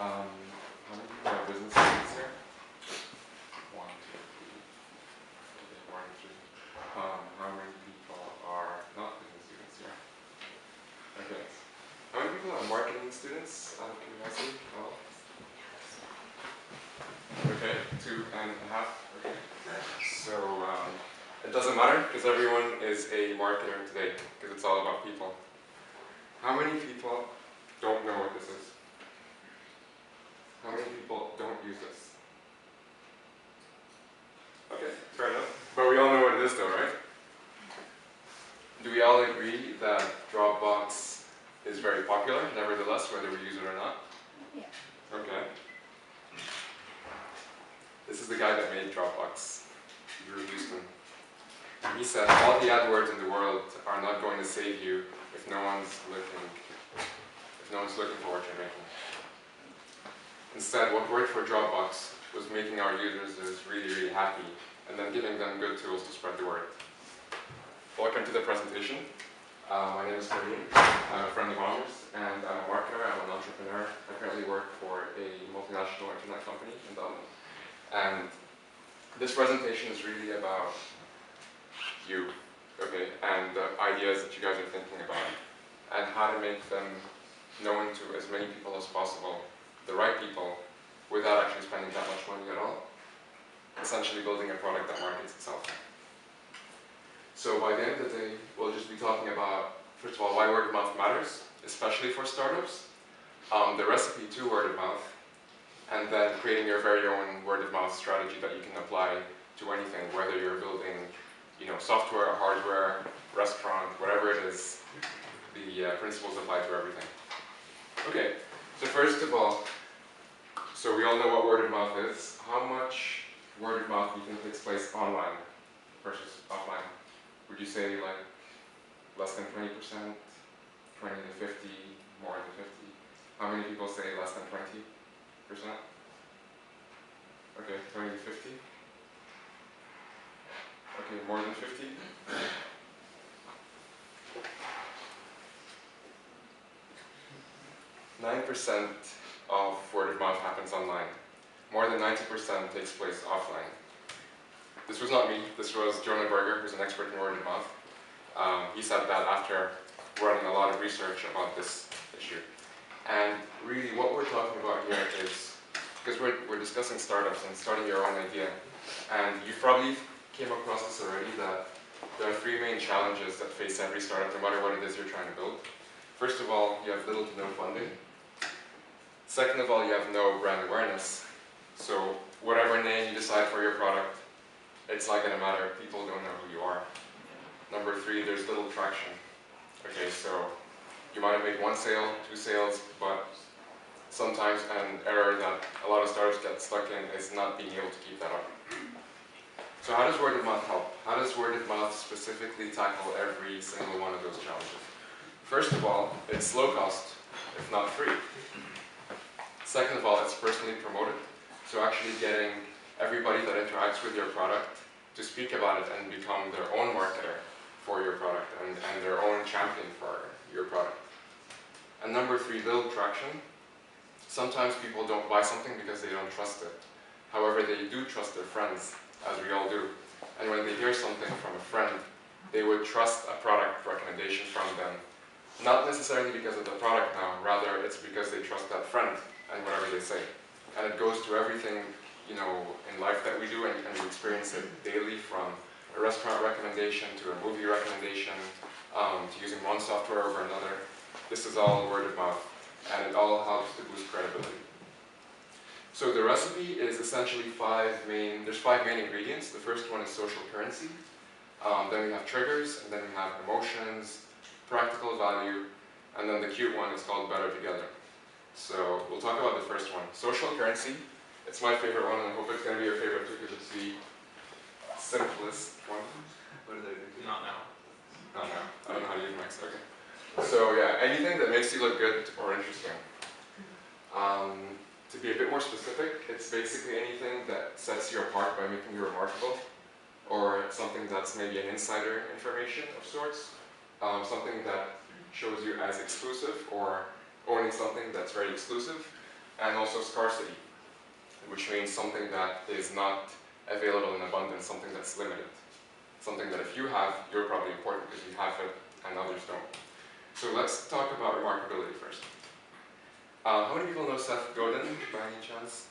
How many people are business students here? One, two, three. Okay, one, three. How many people are not business students here? Okay. How many people are marketing students out of curiosity? Oh. Okay, 2.5. Okay. So it doesn't matter because everyone is a marketer today because it's all about people. How many people don't know what this is? How many people don't use this? Okay, fair enough. But we all know what it is though, right? Do we all agree that Dropbox is very popular, nevertheless, whether we use it or not? Yeah. Okay. This is the guy that made Dropbox, Drew Houston. He said, all the AdWords in the world are not going to save you if no one's looking for what you're making. Instead, what worked for Dropbox was making our users really, really happy and then giving them good tools to spread the word. Welcome to the presentation. My name is Kareem. I'm a friend of ours, and I'm a marketer. I'm an entrepreneur. I currently work for a multinational internet company in Dublin. And this presentation is really about you, okay, and the ideas that you guys are thinking about, and how to make them known to as many people as possible, the right people, without actually spending that much money at all. Essentially building a product that markets itself. So by the end of the day, we'll just be talking about, first of all, why word of mouth matters, especially for startups, the recipe to word of mouth, and then creating your very own word of mouth strategy that you can apply to anything, whether you're building, software, hardware, restaurant, whatever it is, the principles apply to everything. Okay, so first of all, so we all know what word of mouth is. How much word of mouth do you think takes place online versus offline? Would you say like less than 20%, 20 to 50, more than 50? How many people say less than 20%? Okay, 20 to 50? Okay, more than 50? 9% of word of mouth happens online. More than 90% takes place offline. This was not me, this was Jonah Berger, who's an expert in word of mouth. He said that after running a lot of research about this issue. And really what we're talking about here is, because we're discussing startups and starting your own idea, and you probably came across this already, that there are three main challenges that face every startup, no matter what it is you're trying to build. First of all, you have little to no funding. Second of all, you have no brand awareness. So whatever name you decide for your product, it's not going to matter. People don't know who you are. Number three, there's little traction. Okay, so you might have made one sale, two sales, but sometimes an error that a lot of startups get stuck in is not being able to keep that up. So how does word of mouth help? How does word of mouth specifically tackle every single one of those challenges? First of all, it's low cost, if not free. Second of all, it's personally promoted. So actually getting everybody that interacts with your product to speak about it and become their own marketer for your product and their own champion for your product. And number three, build traction. Sometimes people don't buy something because they don't trust it. However, they do trust their friends, as we all do. And when they hear something from a friend, they would trust a product recommendation from them. Not necessarily because of the product now, rather it's because they trust that friend and whatever they say. And it goes to everything, in life that we do, and we experience it daily, from a restaurant recommendation to a movie recommendation, to using one software over another. This is all word of mouth, and it all helps to boost credibility. So the recipe is essentially there's five main ingredients. The first one is social currency. Then we have triggers, and then we have emotions, practical value, and then the cute one is called better together. So we'll talk about the first one. Social currency. It's my favorite one, and I hope it's going to be your favorite too, because it's the simplest one. What did I do? Not now. Not now. I don't know how to use mics. Okay. So yeah, anything that makes you look good or interesting. To be a bit more specific, it's basically anything that sets you apart by making you remarkable, or something that's maybe an insider information of sorts, something that shows you as exclusive, or owning something that's very exclusive, and also scarcity, which means something that is not available in abundance, something that's limited. Something that if you have, you're probably important because you have it and others don't. So let's talk about remarkability first. How many people know Seth Godin by any chance?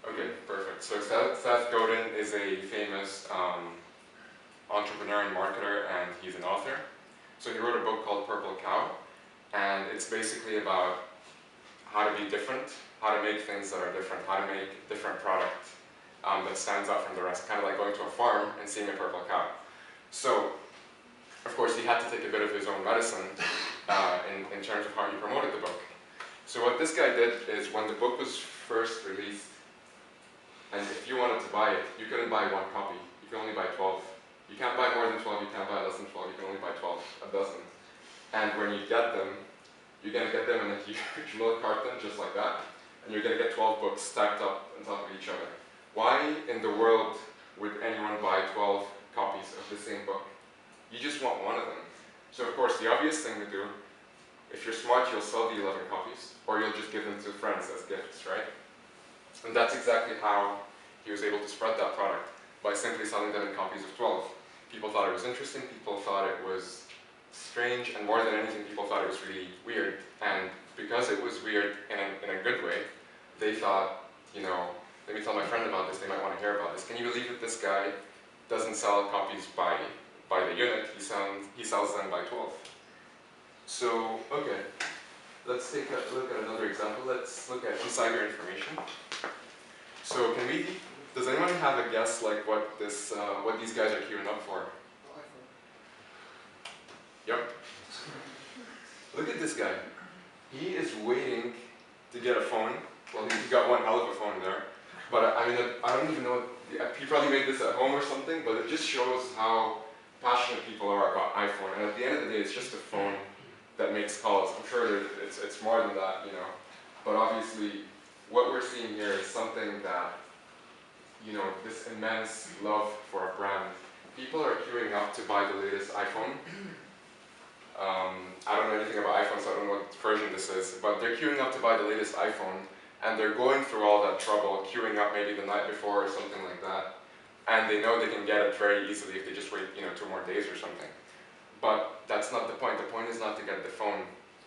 Okay, perfect. So Seth Godin is a famous entrepreneur and marketer, and he's an author. So he wrote a book called Purple Cow, and it's basically about how to be different, how to make things that are different, how to make different product that stands out from the rest, kind of like going to a farm and seeing a purple cow. So, of course, he had to take a bit of his own medicine in terms of how he promoted the book. So what this guy did is when the book was first released, and if you wanted to buy it, you couldn't buy one copy. You could only buy 12. You can't buy more than 12, you can't buy less than 12, you can only buy 12, a dozen. And when you get them, you're going to get them in a huge milk carton, just like that, and you're going to get 12 books stacked up on top of each other. Why in the world would anyone buy 12 copies of the same book? You just want one of them. So of course, the obvious thing to do, if you're smart, you'll sell the 11 copies, or you'll just give them to friends as gifts, right? And that's exactly how he was able to spread that product, by simply selling them in copies of 12. People thought it was interesting, people thought it was strange, and more than anything, people thought it was really weird. And because it was weird in a good way, they thought, you know, let me tell my friend about this, they might want to hear about this. Can you believe that this guy doesn't sell copies by the unit, he sells them by 12. So, okay, let's take a look at another example. Let's look at insider information. So does anyone have a guess like what these guys are queuing up for? Yep. Look at this guy. He is waiting to get a phone. Well, he got one hell of a phone there. But I mean, I don't even know, he probably made this at home or something, but it just shows how passionate people are about iPhone. And at the end of the day, it's just a phone that makes calls. I'm sure it's more than that, you know. But obviously, what we're seeing here is something that, you know, this immense love for a brand. People are queuing up to buy the latest iPhone. I don't know anything about iPhone, so I don't know what version this is, but they're queuing up to buy the latest iPhone, and they're going through all that trouble, queuing up maybe the night before or something like that, and they know they can get it very easily if they just wait, you know, 2 more days or something. But that's not the point. The point is not to get the phone.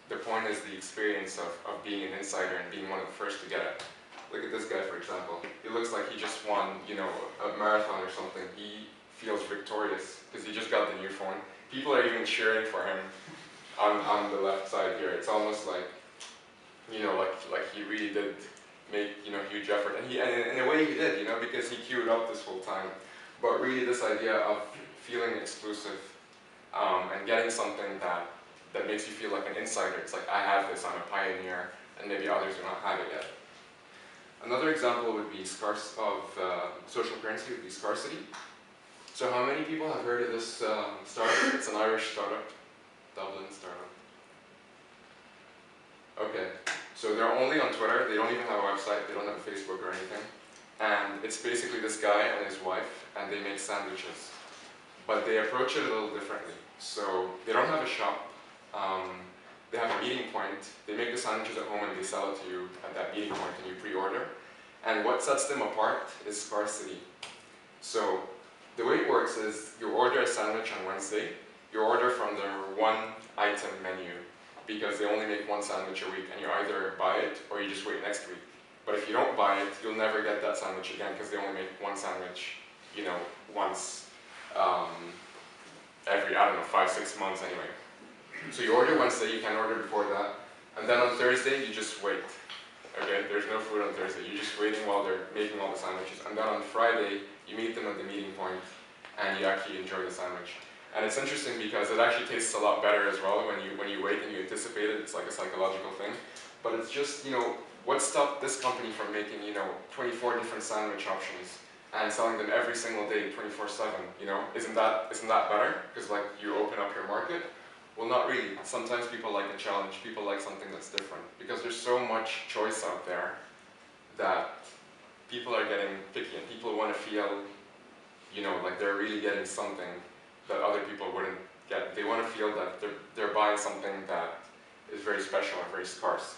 The point is the experience of being an insider and being one of the first to get it. Look at this guy, for example. He looks like he just won, you know, a marathon or something. He feels victorious because he just got the new phone. People are even cheering for him on the left side here. It's almost like, you know, like he really did make, you know, huge effort. And in a way he did, you know, because he queued up this whole time. But really this idea of feeling exclusive and getting something that makes you feel like an insider. It's like, I have this, I'm a pioneer, and maybe others do not have it yet. Another example would be social currency, would be scarcity. So how many people have heard of this startup? It's an Irish startup, Dublin startup. Okay, so they're only on Twitter, they don't even have a website, they don't have a Facebook or anything. And it's basically this guy and his wife, and they make sandwiches. But they approach it a little differently. So they don't have a shop, they have a meeting point, they make the sandwiches at home and they sell it to you at that meeting point and you pre-order. And what sets them apart is scarcity. So the way it works is you order a sandwich on Wednesday, you order from their 1-item menu because they only make 1 sandwich a week and you either buy it or you just wait next week. But if you don't buy it, you'll never get that sandwich again because they only make 1 sandwich, you know, once every, I don't know, 5-6 months anyway. So you order Wednesday, you can order before that, and then on Thursday you just wait. Okay, there's no food on Thursday, you're just waiting while they're making all the sandwiches. And then on Friday, you meet them at the meeting point and you actually enjoy the sandwich. And it's interesting because it actually tastes a lot better as well when you wait and you anticipate it. It's like a psychological thing. But it's just, you know, what stopped this company from making, you know, 24 different sandwich options and selling them every single day, 24/7, you know? Isn't that better? Because like you open up your market? Well, not really. Sometimes people like a challenge. People like something that's different. Because there's so much choice out there that people are getting picky and people want to feel, you know, like they're really getting something that other people wouldn't get. They want to feel that they're buying something that is very special and very scarce.